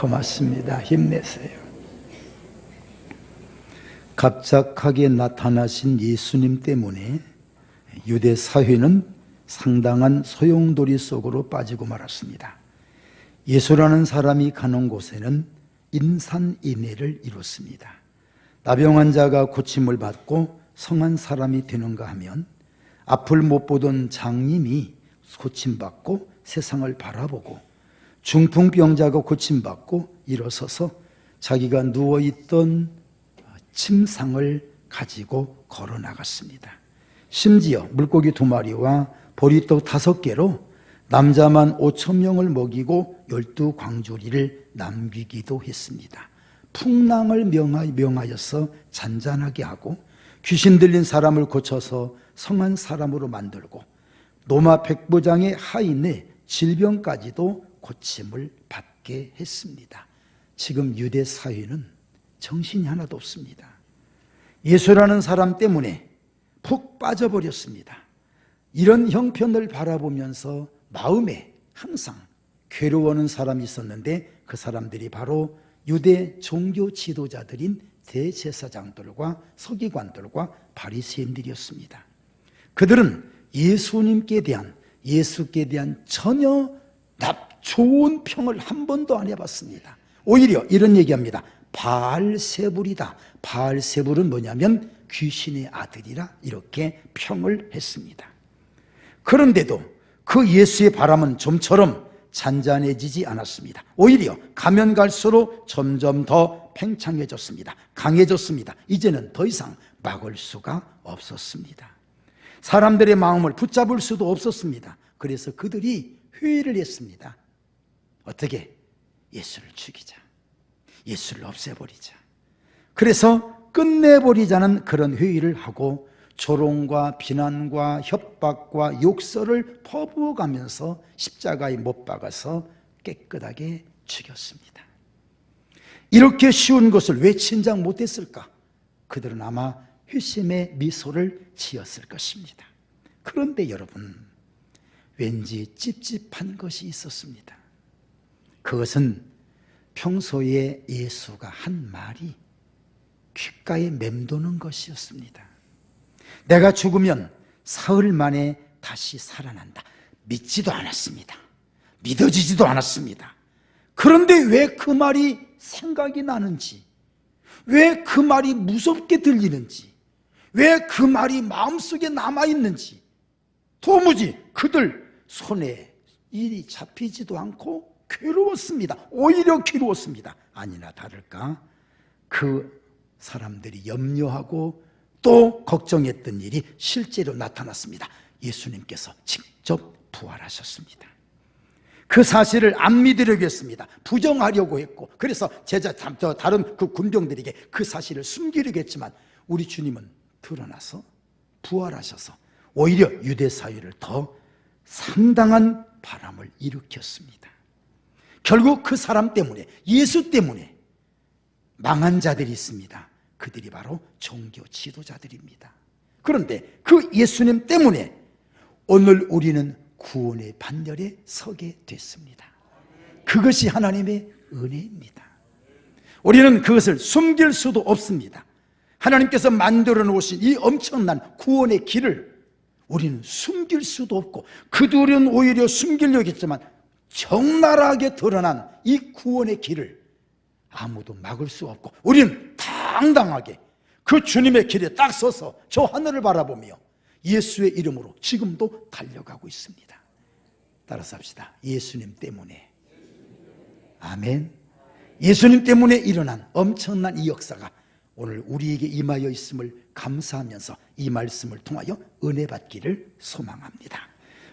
고맙습니다. 힘내세요. 갑작하게 나타나신 예수님 때문에 유대 사회는 상당한 소용돌이 속으로 빠지고 말았습니다. 예수라는 사람이 가는 곳에는 인산인해를 이뤘습니다. 나병 환자가 고침을 받고 성한 사람이 되는가 하면 앞을 못 보던 장님이 고침받고 세상을 바라보고 중풍병자가 고침받고 일어서서 자기가 누워있던 침상을 가지고 걸어 나갔습니다. 심지어 물고기 2마리와 보리떡 5개로 남자만 5,000명을 먹이고 12광주리를 남기기도 했습니다. 풍랑을 명하여서 잔잔하게 하고 귀신 들린 사람을 고쳐서 성한 사람으로 만들고 노마 백부장의 하인의 질병까지도 고침을 받게 했습니다. 지금 유대 사회는 정신이 하나도 없습니다. 예수라는 사람 때문에 푹 빠져버렸습니다. 이런 형편을 바라보면서 마음에 항상 괴로워하는 사람이 있었는데 그 사람들이 바로 유대 종교 지도자들인 대제사장들과 서기관들과 바리새인들이었습니다. 그들은 예수께 대한 전혀 좋은 평을 한 번도 안 해봤습니다. 오히려 이런 얘기합니다. 바알세불이다. 바알세불은 뭐냐면 귀신의 아들이라 이렇게 평을 했습니다. 그런데도 그 예수의 바람은 좀처럼 잔잔해지지 않았습니다. 오히려 가면 갈수록 점점 더 팽창해졌습니다. 강해졌습니다. 이제는 더 이상 막을 수가 없었습니다. 사람들의 마음을 붙잡을 수도 없었습니다. 그래서 그들이 회의를 했습니다. 어떻게? 예수를 죽이자. 예수를 없애버리자. 그래서 끝내버리자는 그런 회의를 하고 조롱과 비난과 협박과 욕설을 퍼부어가면서 십자가에 못 박아서 깨끗하게 죽였습니다. 이렇게 쉬운 것을 왜 진작 못했을까? 그들은 아마 회심의 미소를 지었을 것입니다. 그런데 여러분, 왠지 찝찝한 것이 있었습니다. 그것은 평소에 예수가 한 말이 귓가에 맴도는 것이었습니다. 내가 죽으면 사흘 만에 다시 살아난다. 믿지도 않았습니다. 믿어지지도 않았습니다. 그런데 왜 그 말이 생각이 나는지, 왜 그 말이 무섭게 들리는지, 왜 그 말이 마음속에 남아있는지 도무지 그들 손에 일이 잡히지도 않고 괴로웠습니다. 오히려 괴로웠습니다. 아니나 다를까 그 사람들이 염려하고 또 걱정했던 일이 실제로 나타났습니다. 예수님께서 직접 부활하셨습니다. 그 사실을 안 믿으려고 했습니다. 부정하려고 했고, 그래서 다른 그 군병들에게 그 사실을 숨기려고 했지만 우리 주님은 드러나서 부활하셔서 오히려 유대 사회를 더 상당한 바람을 일으켰습니다. 결국 그 사람 때문에, 예수 때문에 망한 자들이 있습니다. 그들이 바로 종교 지도자들입니다. 그런데 그 예수님 때문에 오늘 우리는 구원의 반열에 서게 됐습니다. 그것이 하나님의 은혜입니다. 우리는 그것을 숨길 수도 없습니다. 하나님께서 만들어 놓으신 이 엄청난 구원의 길을 우리는 숨길 수도 없고, 그들은 오히려 숨기려고 했지만 적나라하게 드러난 이 구원의 길을 아무도 막을 수 없고, 우리는 당당하게 그 주님의 길에 딱 서서 저 하늘을 바라보며 예수의 이름으로 지금도 달려가고 있습니다. 따라서 합시다. 예수님 때문에. 아멘. 예수님 때문에 일어난 엄청난 이 역사가 오늘 우리에게 임하여 있음을 감사하면서 이 말씀을 통하여 은혜 받기를 소망합니다.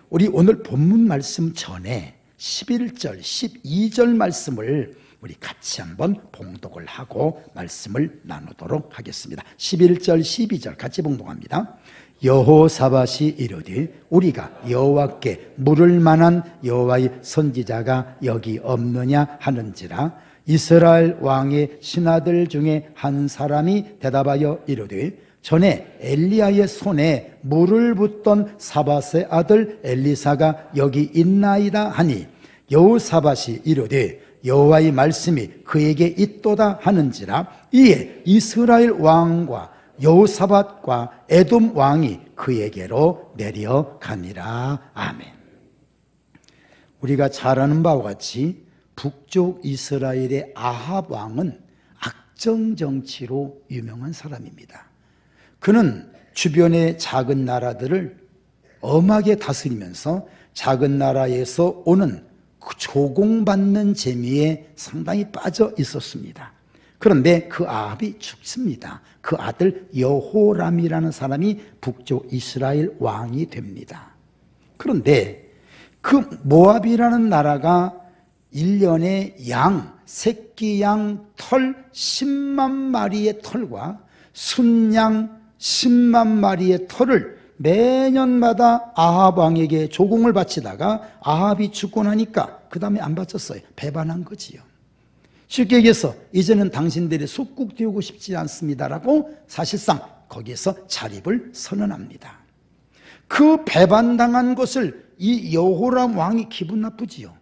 우리 오늘 본문 말씀 전에 11절, 12절 말씀을 우리 같이 한번 봉독을 하고 말씀을 나누도록 하겠습니다. 11절, 12절 같이 봉독합니다. 여호사밧이 이르되 우리가 여호와께 물을 만한 여호와의 선지자가 여기 없느냐 하는지라. 이스라엘 왕의 신하들 중에 한 사람이 대답하여 이르되 전에 엘리야의 손에 물을 붓던 사밧의 아들 엘리사가 여기 있나이다 하니, 여호사밧이 이르되 여호와의 말씀이 그에게 있도다 하는지라. 이에 이스라엘 왕과 여호사밧과 에돔 왕이 그에게로 내려가니라. 아멘. 우리가 잘 아는 바와 같이 북쪽 이스라엘의 아합 왕은 악정정치로 유명한 사람입니다. 그는 주변의 작은 나라들을 엄하게 다스리면서 작은 나라에서 오는 조공받는 재미에 상당히 빠져 있었습니다. 그런데 그 아합이 죽습니다. 그 아들 여호람이라는 사람이 북쪽 이스라엘 왕이 됩니다. 그런데 그 모압이라는 나라가 1년에 새끼 양 털 10만 마리의 털과 순양 10만 마리의 털을 매년마다 아합 왕에게 조공을 바치다가 아합이 죽고 나니까 그 다음에 안 바쳤어요. 배반한 거지요. 쉽게 얘기해서 이제는 당신들이 속국 되고 싶지 않습니다라고 사실상 거기에서 자립을 선언합니다. 그 배반당한 것을 이 여호람 왕이 기분 나쁘지요.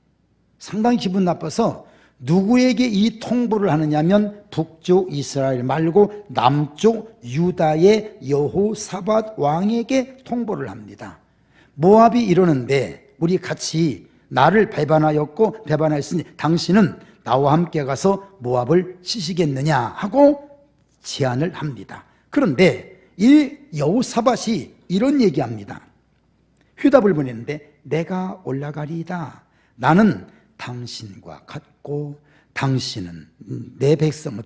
상당히 기분 나빠서 누구에게 이 통보를 하느냐면 북쪽 이스라엘 말고 남쪽 유다의 여호사밧 왕에게 통보를 합니다. 모압이 이러는데 우리 같이 나를 배반하였으니 당신은 나와 함께 가서 모압을 치시겠느냐 하고 제안을 합니다. 그런데 이 여호사밧이 이런 얘기합니다. 휴답을 보냈는데 내가 올라가리이다. 나는 당신과 같고 당신은 내 백성은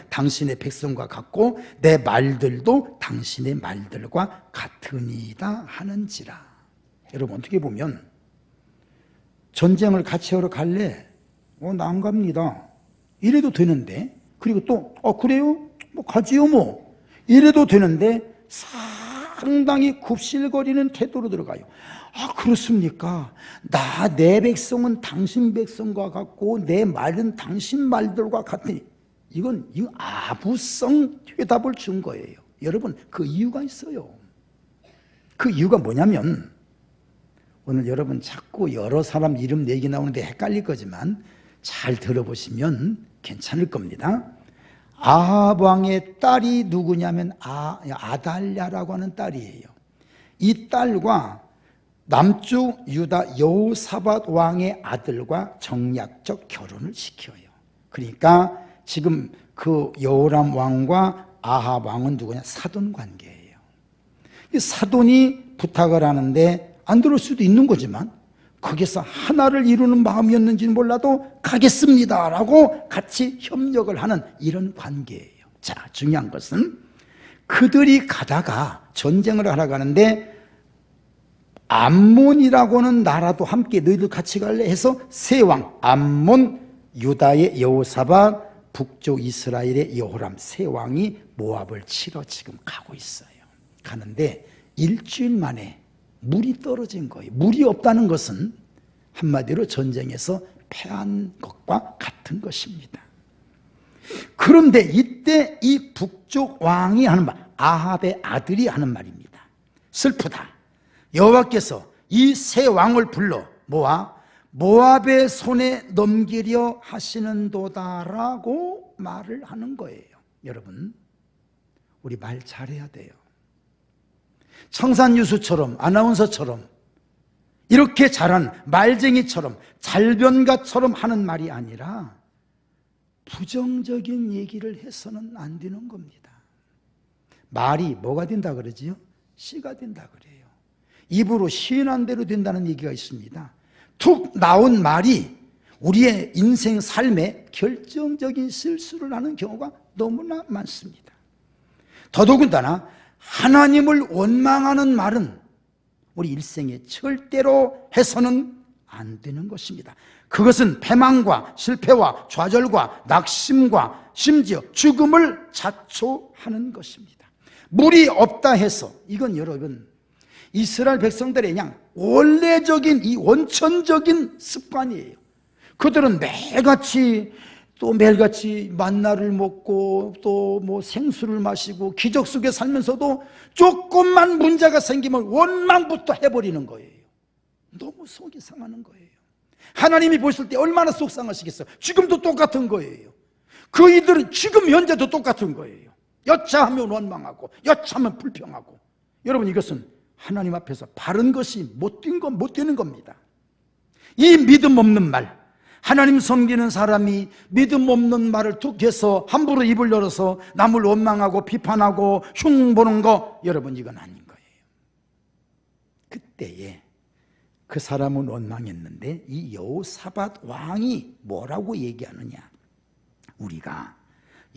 당신의 백성과 같고 내 말들도 당신의 말들과 같으니이다 하는지라. 여러분 어떻게 보면 전쟁을 같이 하러 갈래? 나 안 갑니다. 이래도 되는데, 그리고 또 그래요? 가지요 뭐. 이래도 되는데 상당히 굽실거리는 태도로 들어가요. 그렇습니까? 내 백성은 당신 백성과 같고 내 말은 당신 말들과 같으니. 이건 아부성 회답을 준 거예요. 여러분 그 이유가 있어요. 그 이유가 뭐냐면, 오늘 여러분 자꾸 여러 사람 이름 얘기 나오는데 헷갈릴 거지만 잘 들어보시면 괜찮을 겁니다. 아합 왕의 딸이 누구냐면 아달랴라고 하는 딸이에요. 이 딸과 남쪽 유다 여호사밧 왕의 아들과 정략적 결혼을 시켜요. 그러니까 지금 그 여호람 왕과 아합 왕은 누구냐? 사돈 관계예요. 이 사돈이 부탁을 하는데 안 들을 수도 있는 거지만 거기서 하나를 이루는 마음이었는지는 몰라도 가겠습니다라고 같이 협력을 하는 이런 관계예요. 자, 중요한 것은 그들이 가다가 전쟁을 하러 가는데 암몬이라고 하는 나라도 함께 너희들 같이 갈래 해서 세 왕, 암몬, 유다의 여호사밧, 북쪽 이스라엘의 여호람 세 왕이 모압을 치러 지금 가고 있어요. 가는데 일주일 만에 물이 떨어진 거예요. 물이 없다는 것은 한마디로 전쟁에서 패한 것과 같은 것입니다. 그런데 이때 이 북쪽 왕이 하는 말, 아합의 아들이 하는 말입니다. 슬프다. 여호와께서 이 세 왕을 불러 모압의 손에 넘기려 하시는도다라고 말을 하는 거예요. 여러분, 우리 말 잘해야 돼요. 청산유수처럼 아나운서처럼 이렇게 잘한 말쟁이처럼 잘변가처럼 하는 말이 아니라 부정적인 얘기를 해서는 안 되는 겁니다. 말이 뭐가 된다 그러지요? 씨가 된다 그래요. 입으로 시인한 대로 된다는 얘기가 있습니다. 툭 나온 말이 우리의 인생 삶에 결정적인 실수를 하는 경우가 너무나 많습니다. 더더군다나 하나님을 원망하는 말은 우리 일생에 절대로 해서는 안 되는 것입니다. 그것은 패망과 실패와 좌절과 낙심과 심지어 죽음을 자초하는 것입니다. 물이 없다 해서 이건 여러분 이스라엘 백성들의 그냥 원래적인 이 원천적인 습관이에요. 그들은 매일같이 만나를 먹고 또 뭐 생수를 마시고 기적 속에 살면서도 조금만 문제가 생기면 원망부터 해버리는 거예요. 너무 속이 상하는 거예요. 하나님이 보실 때 얼마나 속상하시겠어요. 지금도 똑같은 거예요. 그 이들은 지금 현재도 똑같은 거예요. 여차하면 원망하고 여차하면 불평하고. 여러분, 이것은 하나님 앞에서 바른 것이 못 되는 겁니다. 이 믿음 없는 말, 하나님 섬기는 사람이 믿음 없는 말을 툭 해서 함부로 입을 열어서 남을 원망하고 비판하고 흉보는 거, 여러분, 이건 아닌 거예요. 그때에 그 사람은 원망했는데 이 여호사밧 왕이 뭐라고 얘기하느냐? 우리가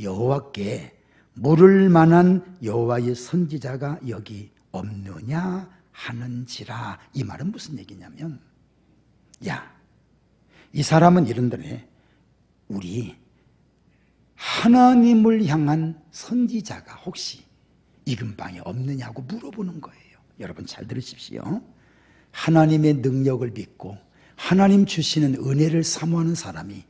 여호와께 물을 만한 여호와의 선지자가 여기 없느냐 하는지라. 이 말은 무슨 얘기냐면, 야, 이 사람은 이런더래. 우리 하나님을 향한 선지자가 혹시 이 근방에 없느냐고 물어보는 거예요. 여러분 잘 들으십시오. 하나님의 능력을 믿고 하나님 주시는 은혜를 사모하는 사람이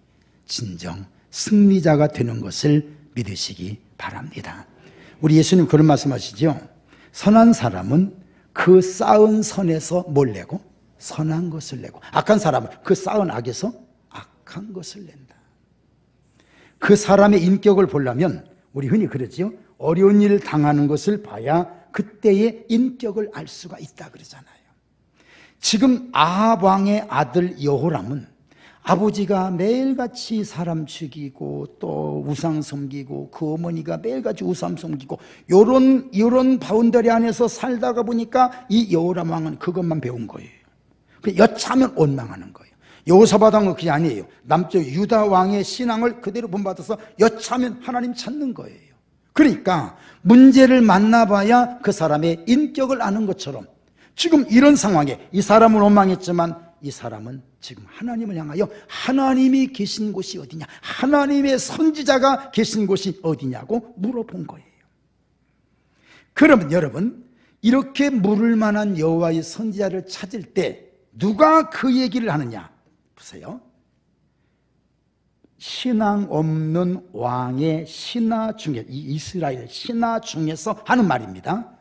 진정 승리자가 되는 것을 믿으시기 바랍니다. 우리 예수님 그런 말씀하시죠. 선한 사람은 그 쌓은 선에서 뭘 내고? 선한 것을 내고, 악한 사람은 그 쌓은 악에서 악한 것을 낸다. 그 사람의 인격을 보려면 우리 흔히 그러지요. 어려운 일을 당하는 것을 봐야 그때의 인격을 알 수가 있다 그러잖아요. 지금 아합 왕의 아들 여호람은 아버지가 매일같이 사람 죽이고 또 우상 섬기고 그 어머니가 매일같이 우상 섬기고 요런 바운더리 안에서 살다가 보니까 이 여호람 왕은 그것만 배운 거예요. 여차하면 원망하는 거예요. 여호사밧 왕은 그게 아니에요. 남쪽 유다 왕의 신앙을 그대로 본받아서 여차하면 하나님 찾는 거예요. 그러니까 문제를 만나봐야 그 사람의 인격을 아는 것처럼 지금 이런 상황에 이 사람은 원망했지만 이 사람은 지금 하나님을 향하여 하나님이 계신 곳이 어디냐, 하나님의 선지자가 계신 곳이 어디냐고 물어본 거예요. 그러면 여러분, 이렇게 물을 만한 여호와의 선지자를 찾을 때 누가 그 얘기를 하느냐 보세요. 신앙 없는 왕의 신하 중에, 이 이스라엘 신하 중에서 하는 말입니다.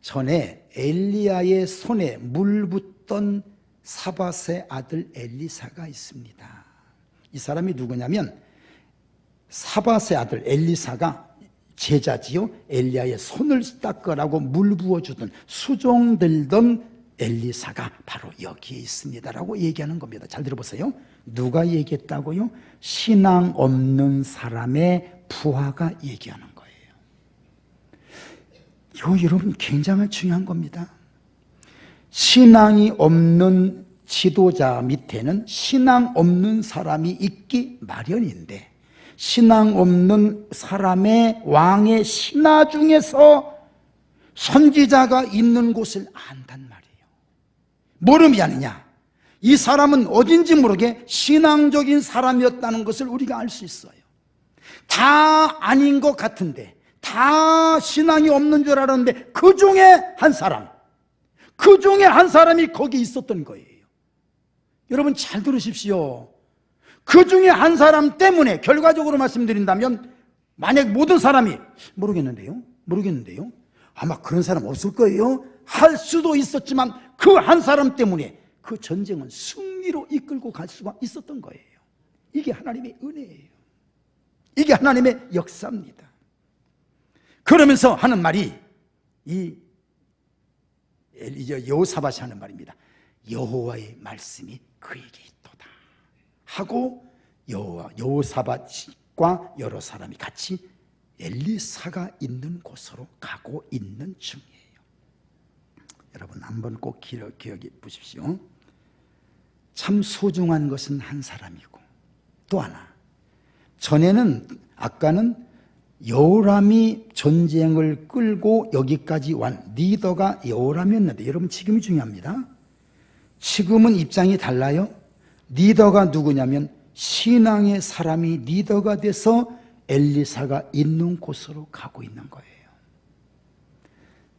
전에 엘리야의 손에 물 붓던 사밧의 아들 엘리사가 있습니다. 이 사람이 누구냐면 사밧의 아들 엘리사가 제자지요. 엘리야의 손을 닦으라고 물 부어주던 수종 들던 엘리사가 바로 여기에 있습니다라고 얘기하는 겁니다. 잘 들어보세요. 누가 얘기했다고요? 신앙 없는 사람의 부하가 얘기하는 거예요. 여러분 굉장히 중요한 겁니다. 신앙이 없는 지도자 밑에는 신앙 없는 사람이 있기 마련인데 신앙 없는 사람의 왕의 신하 중에서 선지자가 있는 곳을 안단 말이에요. 뭐를 미안하냐? 이 사람은 어딘지 모르게 신앙적인 사람이었다는 것을 우리가 알 수 있어요. 다 아닌 것 같은데, 다 신앙이 없는 줄 알았는데 그 중에 한 사람이 거기 있었던 거예요. 여러분 잘 들으십시오. 그 중에 한 사람 때문에 결과적으로 말씀드린다면, 만약 모든 사람이 모르겠는데요 아마 그런 사람 없을 거예요 할 수도 있었지만 그 한 사람 때문에 그 전쟁은 승리로 이끌고 갈 수가 있었던 거예요. 이게 하나님의 은혜예요. 이게 하나님의 역사입니다. 그러면서 하는 말이 이 여호사밧이 하는 말입니다. 여호와의 말씀이 그에게 있도다 하고 여호사밧과 여러 사람이 같이 엘리사가 있는 곳으로 가고 있는 중이에요. 여러분 한번 꼭 기억해 보십시오. 참 소중한 것은 한 사람이고, 또 하나, 아까는 여호람이 전쟁을 끌고 여기까지 wan 리더가 여호람이었는데, 여러분 지금이 중요합니다. 지금은 입장이 달라요. 리더가 누구냐면 신앙의 사람이 리더가 돼서 엘리사가 있는 곳으로 가고 있는 거예요.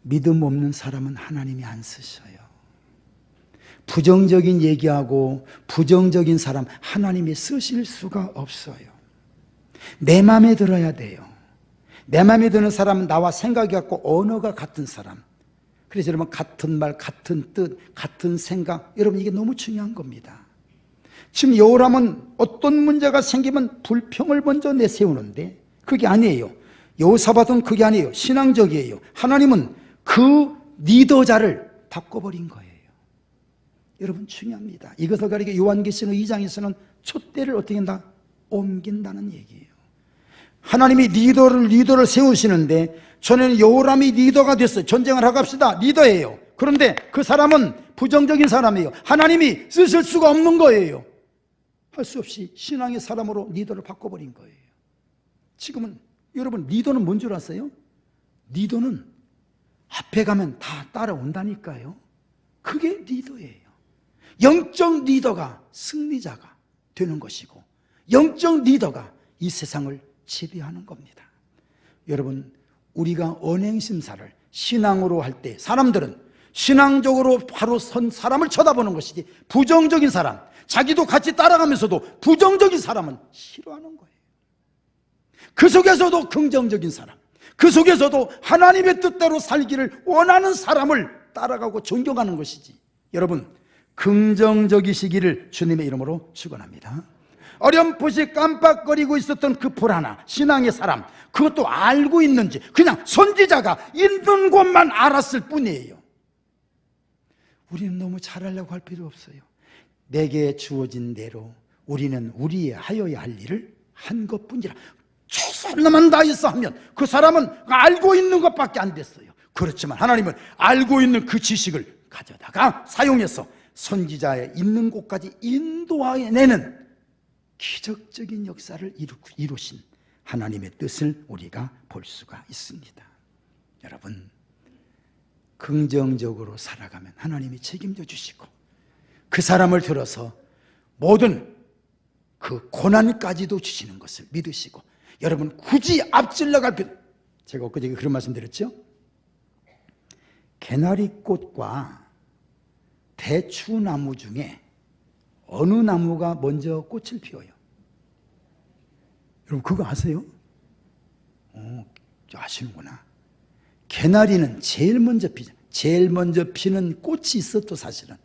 믿음 없는 사람은 하나님이 안 쓰셔요. 부정적인 얘기하고 부정적인 사람 하나님이 쓰실 수가 없어요. 내 마음에 들어야 돼요. 내 마음에 드는 사람은 나와 생각이 같고 언어가 같은 사람. 그래서 여러분 같은 말, 같은 뜻, 같은 생각, 여러분 이게 너무 중요한 겁니다. 지금 여호람은 어떤 문제가 생기면 불평을 먼저 내세우는데 그게 아니에요. 여호사밧은 그게 아니에요. 신앙적이에요. 하나님은 그 리더자를 바꿔버린 거예요. 여러분 중요합니다. 이것을 가리켜 요한계시록 2장에서는 촛대를 어떻게 한다? 옮긴다는 얘기예요. 하나님이 리더를 세우시는데 전에는 여호람이 리더가 됐어요. 전쟁을 하고 합시다. 리더예요. 그런데 그 사람은 부정적인 사람이에요. 하나님이 쓰실 수가 없는 거예요. 할 수 없이 신앙의 사람으로 리더를 바꿔버린 거예요. 지금은 여러분 리더는 뭔 줄 아세요? 리더는 앞에 가면 다 따라온다니까요. 그게 리더예요. 영적 리더가 승리자가 되는 것이고 영적 리더가 이 세상을 지배하는 겁니다. 여러분 우리가 언행심사를 신앙으로 할 때 사람들은 신앙적으로 바로 선 사람을 쳐다보는 것이지 부정적인 사람, 자기도 같이 따라가면서도 부정적인 사람은 싫어하는 거예요. 그 속에서도 긍정적인 사람, 그 속에서도 하나님의 뜻대로 살기를 원하는 사람을 따라가고 존경하는 것이지. 여러분 긍정적이시기를 주님의 이름으로 축원합니다. 어렴풋이 깜빡거리고 있었던 그 불안한 신앙의 사람, 그것도 알고 있는지 그냥 선지자가 있는 곳만 알았을 뿐이에요. 우리는 너무 잘하려고 할 필요 없어요. 내게 주어진 대로 우리는 우리의 하여야 할 일을 한 것뿐이라. 최선만 다해서 하면 그 사람은 알고 있는 것밖에 안 됐어요. 그렇지만 하나님은 알고 있는 그 지식을 가져다가 사용해서 선지자의 있는 곳까지 인도해내는 기적적인 역사를 이루신 하나님의 뜻을 우리가 볼 수가 있습니다. 여러분 긍정적으로 살아가면 하나님이 책임져 주시고 그 사람을 들어서 모든 그 고난까지도 주시는 것을 믿으시고 여러분 굳이 앞질러 갈 필요. 제가 엊그제 그런 말씀 드렸죠. 개나리꽃과 대추나무 중에 어느 나무가 먼저 꽃을 피워요? 여러분 그거 아세요? 아시는구나. 개나리는 제일 먼저 피죠. 제일 먼저 피는 꽃이 있어도 사실은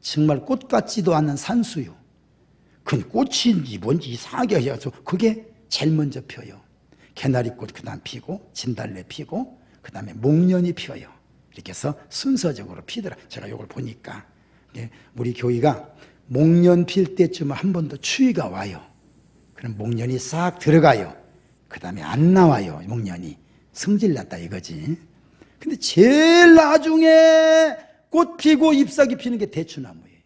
정말 꽃 같지도 않은 산수유. 그건 꽃인지 뭔지 이상하게 해서 그게 제일 먼저 펴요. 개나리꽃 그 다음 피고 진달래 피고 그 다음에 목련이 피어요. 이렇게 해서 순서적으로 피더라. 제가 이걸 보니까 우리 교회가 목련 필 때쯤 한 번 더 추위가 와요. 그럼 목련이 싹 들어가요. 그 다음에 안 나와요. 목련이 성질났다 이거지. 근데 제일 나중에 꽃 피고 잎사귀 피는 게 대추나무예요.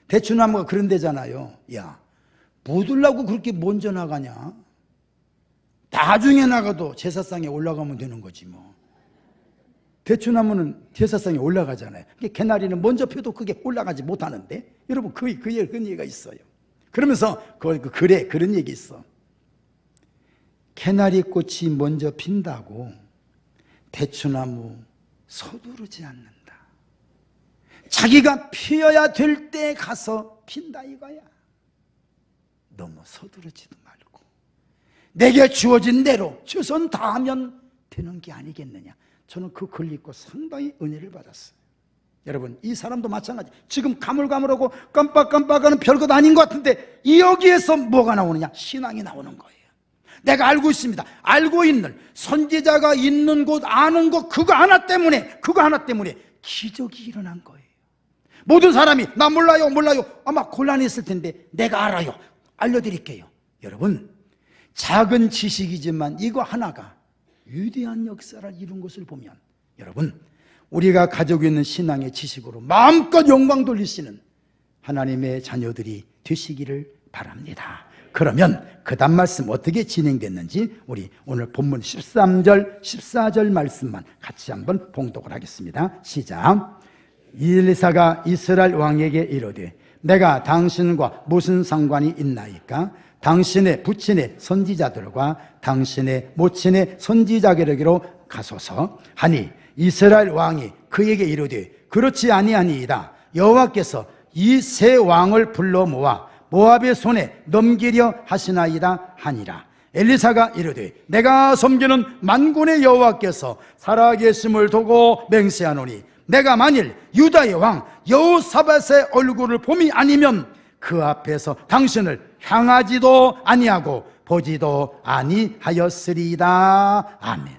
대추나무가 그런 데잖아요. 야, 묻으려고 그렇게 먼저 나가냐? 나중에 나가도 제사상에 올라가면 되는 거지 뭐. 대추나무는 제사상에 올라가잖아요. 개나리는 먼저 펴도 그게 올라가지 못하는데 여러분 그런 얘기가 있어요. 그러면서 그런 얘기 있어. 개나리 꽃이 먼저 핀다고 대추나무 서두르지 않는다. 자기가 피어야 될 때 가서 핀다 이거야. 너무 서두르지도 말고 내게 주어진 대로 최선 다하면 되는 게 아니겠느냐. 저는 그 글 읽고 상당히 은혜를 받았어요. 여러분 이 사람도 마찬가지. 지금 가물가물하고 깜빡깜빡하는 별것 아닌 것 같은데 여기에서 뭐가 나오느냐? 신앙이 나오는 거예요. 내가 알고 있습니다. 알고 있는 선지자가 있는 곳 아는 것 그거 하나 때문에 기적이 일어난 거예요. 모든 사람이 나 몰라요 아마 곤란했을 텐데 내가 알아요. 알려드릴게요. 여러분 작은 지식이지만 이거 하나가 위대한 역사를 이룬 것을 보면 여러분 우리가 가지고 있는 신앙의 지식으로 마음껏 영광 돌리시는 하나님의 자녀들이 되시기를 바랍니다. 그러면 그 다음 말씀 어떻게 진행됐는지 우리 오늘 본문 13절 14절 말씀만 같이 한번 봉독을 하겠습니다. 시작. 엘리사가 이스라엘 왕에게 이르되 내가 당신과 무슨 상관이 있나이까? 당신의 부친의 선지자들과 당신의 모친의 선지자에게로 가소서 하니 이스라엘 왕이 그에게 이르되 그렇지 아니하니이다. 여호와께서 이 세 왕을 불러 모아 모압의 손에 넘기려 하시나이다 하니라. 엘리사가 이르되 내가 섬기는 만군의 여호와께서 살아계심을 두고 맹세하노니 내가 만일 유다의 왕 여호사밧의 얼굴을 봄이 아니면 그 앞에서 당신을 향하지도 아니하고 보지도 아니하였으리다. 아멘.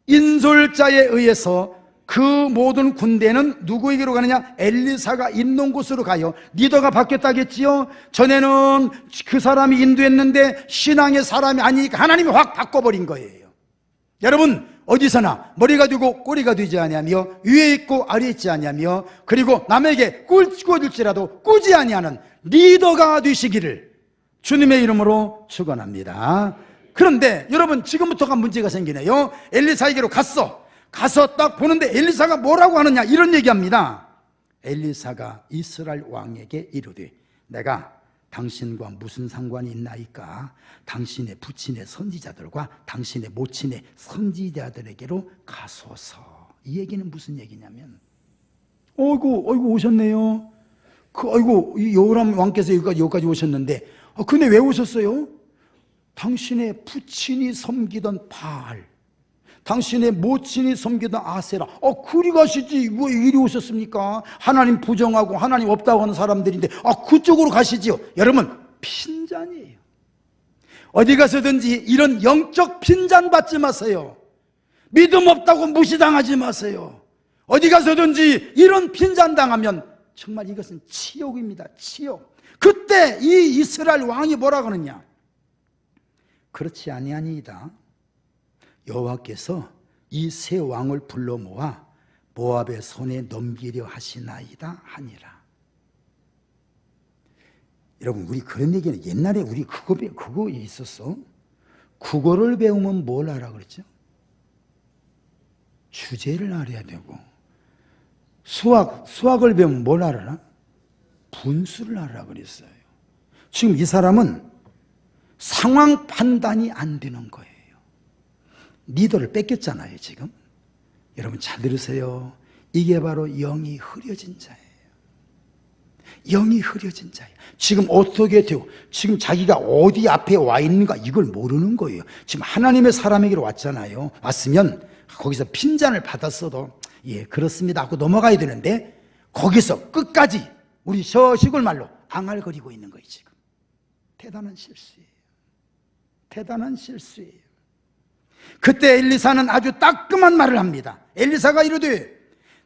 인솔자에 의해서 그 모든 군대는 누구에게로 가느냐? 엘리사가 있는 곳으로 가요. 리더가 바뀌었다겠지요. 전에는 그 사람이 인도했는데 신앙의 사람이 아니니까 하나님이 확 바꿔버린 거예요. 여러분, 어디서나 머리가 되고 꼬리가 되지 아니하며 위에 있고 아래에 있지 아니하며 그리고 남에게 꾸어줄지라도 꾸지 아니하는 리더가 되시기를 주님의 이름으로 축원합니다. 그런데 여러분, 지금부터가 문제가 생기네요. 엘리사에게로 가서 딱 보는데 엘리사가 뭐라고 하느냐, 이런 얘기합니다. 엘리사가 이스라엘 왕에게 이르되 내가 당신과 무슨 상관이 있나이까? 당신의 부친의 선지자들과 당신의 모친의 선지자들에게로 가소서. 이 얘기는 무슨 얘기냐면, 어이구 오셨네요. 이 여호람 왕께서 여기까지 오셨는데, 근데 왜 오셨어요? 당신의 부친이 섬기던 바알, 당신의 모친이 섬기던 아세라, 그리 가시지 왜 이리 오셨습니까? 하나님 부정하고 하나님 없다고 하는 사람들인데 그쪽으로 가시지요. 여러분, 핀잔이에요. 어디 가서든지 이런 영적 핀잔 받지 마세요. 믿음 없다고 무시당하지 마세요. 어디 가서든지 이런 핀잔 당하면 정말 이것은 치욕입니다. 치욕. 그때 이 이스라엘 왕이 뭐라고 하느냐? 그렇지 아니하니이다. 여호와께서 이 세 왕을 불러 모아 모압의 손에 넘기려 하시나이다 하니라. 여러분, 우리 그런 얘기는 옛날에 우리 그거 있었어. 국어를 배우면 뭘 알아 그랬죠? 주제를 알아야 되고, 수학을 배우면 뭘 알아라? 분수를 알아 그랬어요. 지금 이 사람은 상황 판단이 안 되는 거예요. 리더를 뺏겼잖아요, 지금. 여러분 잘 들으세요. 이게 바로 영이 흐려진 자예요. 영이 흐려진 자예요. 지금 어떻게 되고, 지금 자기가 어디 앞에 와 있는가 이걸 모르는 거예요. 지금 하나님의 사람에게로 왔잖아요. 왔으면 거기서 핀잔을 받았어도 예 그렇습니다 하고 넘어가야 되는데, 거기서 끝까지 우리 시골 말로 앙알거리고 있는 거예요. 지금 대단한 실수예요. 대단한 실수예요. 그때 엘리사는 아주 따끔한 말을 합니다. 엘리사가 이르되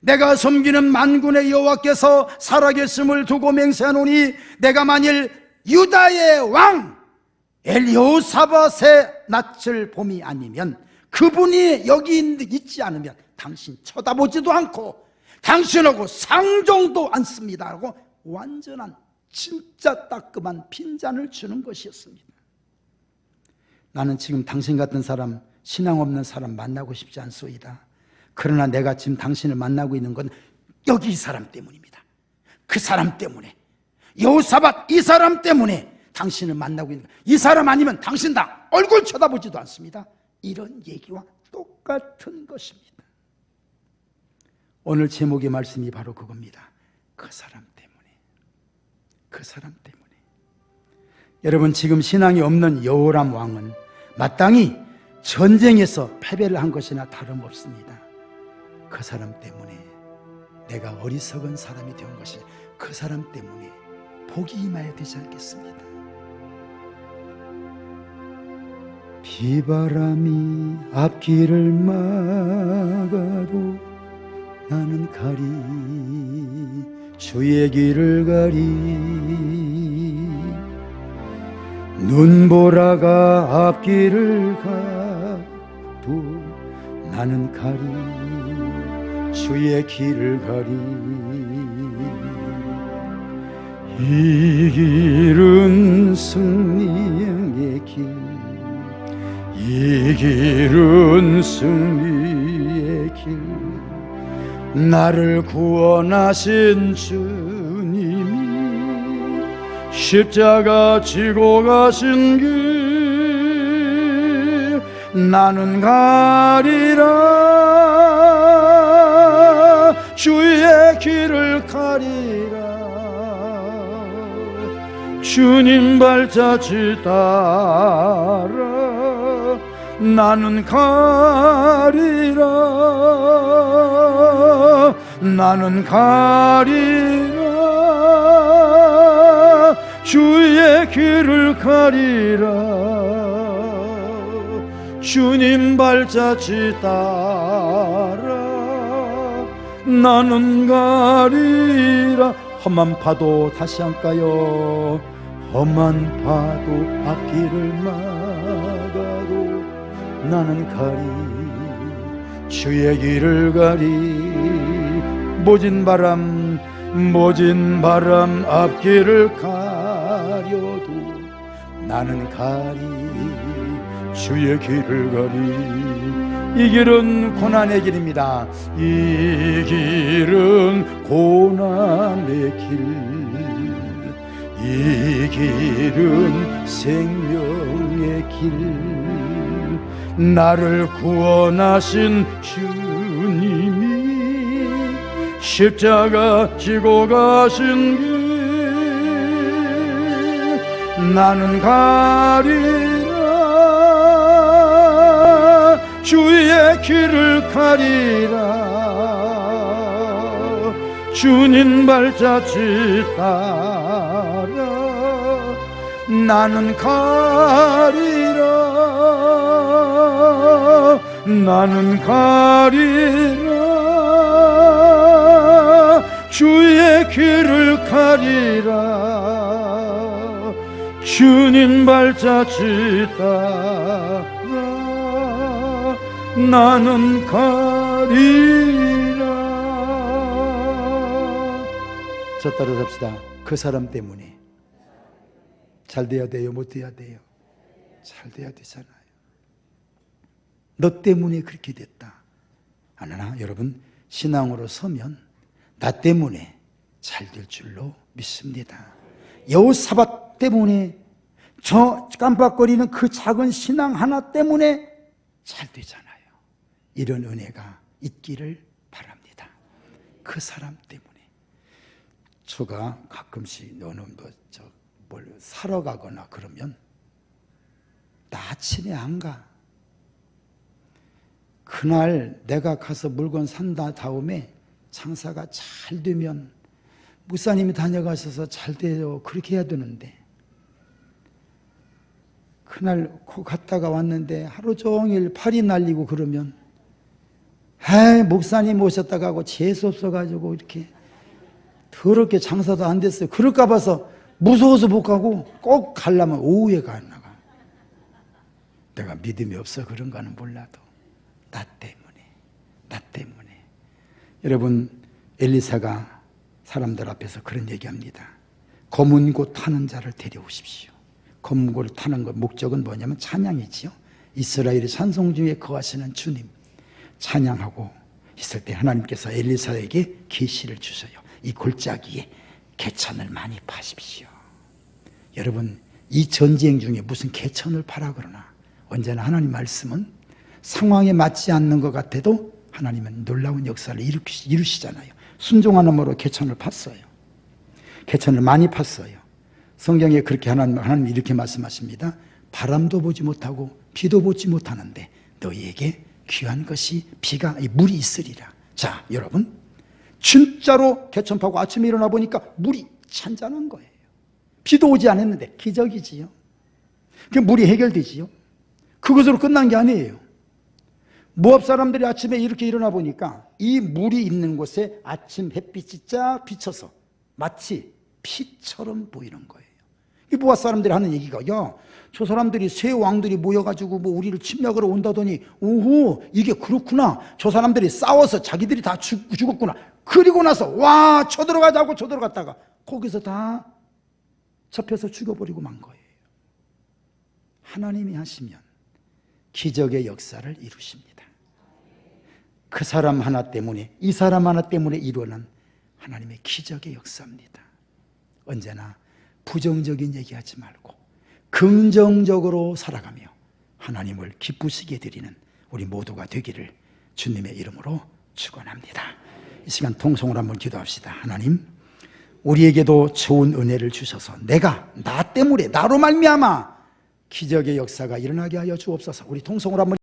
내가 섬기는 만군의 여호와께서 살아계심을 두고 맹세하노니 내가 만일 유다의 왕 엘리호사밧의 낯을 봄이 아니면, 그분이 여기 있지 않으면 당신 쳐다보지도 않고 당신하고 상종도 않습니다 하고 완전한 진짜 따끔한 핀잔을 주는 것이었습니다. 나는 지금 당신 같은 사람, 신앙 없는 사람 만나고 싶지 않소이다. 그러나 내가 지금 당신을 만나고 있는 건 여기 이 사람 때문입니다. 그 사람 때문에, 여호사밧 이 사람 때문에 당신을 만나고 있는 거예요. 이 사람 아니면 당신 다 얼굴 쳐다보지도 않습니다. 이런 얘기와 똑같은 것입니다. 오늘 제목의 말씀이 바로 그겁니다. 그 사람 때문에, 그 사람 때문에. 여러분, 지금 신앙이 없는 여호람 왕은 마땅히 전쟁에서 패배를 한 것이나 다름없습니다. 그 사람 때문에 내가 어리석은 사람이 된 것이, 그 사람 때문에 복이 임해야 되지 않겠습니다. 비바람이 앞길을 막아도 나는 가리, 주의 길을 가리. 눈보라가 앞길을 가도 나는 가리, 주의 길을 가리. 이 길은 승리의 길, 이 길은 승리의 길. 나를 구원하신 주님이 십자가 지고 가신 길, 나는 가리라, 주의 길을 가리라. 주님 발자취 따라 나는 가리라, 나는 가리라. 주의 길을 가리라. 주님 발자취 따라 나는 가리라. 험한 파도 다시 할까요? 험한 파도 앞길을 막아도 나는 가리. 주의 길을 가리. 모진 바람 앞길을 가려도 나는 가리. 주의 길을 가리. 이 길은 고난의 길입니다. 이 길은 고난의 길. 이 길은 생명의 길. 나를 구원하신 주님이 십자가 지고 가신 길. 나는 가리라. 주의 길을 가리라. 주님 발자취 따라 나는 가리라. 나는 가리라. 주의 길을 가리라. 주님 발자취 따라 나는 가리라. 저 따라잡시다. 그 사람 때문에 잘 돼야 돼요? 못 돼야 돼요? 잘 돼야 되잖아요. 너 때문에 그렇게 됐다. 아니나 여러분, 신앙으로 서면 나 때문에 잘 될 줄로 믿습니다. 여호사밧 때문에, 저 깜빡거리는 그 작은 신앙 하나 때문에 잘 되잖아요. 이런 은혜가 있기를 바랍니다. 그 사람 때문에. 제가 가끔씩 너는 뭘 사러 가거나 그러면 나 아침에 안 가. 그날 내가 가서 물건 산다 다음에 장사가 잘 되면 목사님이 다녀가셔서 잘 돼요. 그렇게 해야 되는데 그날 갔다가 왔는데 하루 종일 팔이 날리고 그러면 목사님 오셨다가 하고 재수 없어가지고 이렇게 더럽게 장사도 안 됐어요. 그럴까 봐서 무서워서 못 가고 꼭 가려면 오후에 가나가. 내가 믿음이 없어 그런가는 몰라도 나 때문에. 여러분, 엘리사가 사람들 앞에서 그런 얘기합니다. 검은 곳 타는 자를 데려오십시오. 검은 곳을 타는 것 목적은 뭐냐면 찬양이지요. 이스라엘의 찬송 중에 거하시는 주님 찬양하고 있을 때 하나님께서 엘리사에게 계시를 주셔요. 이 골짜기에 개천을 많이 파십시오. 여러분, 이 전쟁 중에 무슨 개천을 파라 그러나 언제나 하나님 말씀은 상황에 맞지 않는 것 같아도 하나님은 놀라운 역사를 이루시잖아요. 순종하는으로 개천을 팠어요. 개천을 많이 팠어요. 성경에 그렇게 하나님 이렇게 말씀하십니다. 바람도 보지 못하고 비도 보지 못하는데 너희에게 귀한 것이 비가 물이 있으리라. 자, 여러분, 진짜로 개천 파고 아침에 일어나 보니까 물이 찬잔한 거예요. 비도 오지 않았는데 기적이지요. 그 물이 해결되지요. 그것으로 끝난 게 아니에요. 모압 사람들이 아침에 이렇게 일어나 보니까 이 물이 있는 곳에 아침 햇빛이 쫙 비쳐서 마치 피처럼 보이는 거예요. 이 모압 사람들이 하는 얘기가, 야, 저 사람들이 새 왕들이 모여가지고 뭐 우리를 침략하러 온다더니, 오호, 이게 그렇구나. 저 사람들이 싸워서 자기들이 다 죽었구나. 그리고 나서 와, 쳐들어가자고 쳐들어갔다가 거기서 다 잡혀서 죽어버리고 만 거예요. 하나님이 하시면 기적의 역사를 이루십니다. 그 사람 하나 때문에, 이 사람 하나 때문에 일어난 하나님의 기적의 역사입니다. 언제나 부정적인 얘기하지 말고 긍정적으로 살아가며 하나님을 기쁘시게 드리는 우리 모두가 되기를 주님의 이름으로 축원합니다. 이 시간 통성으로 한번 기도합시다. 하나님, 우리에게도 좋은 은혜를 주셔서 나 때문에 나로 말미암아 기적의 역사가 일어나게 하여 주옵소서. 우리 통성으로 한번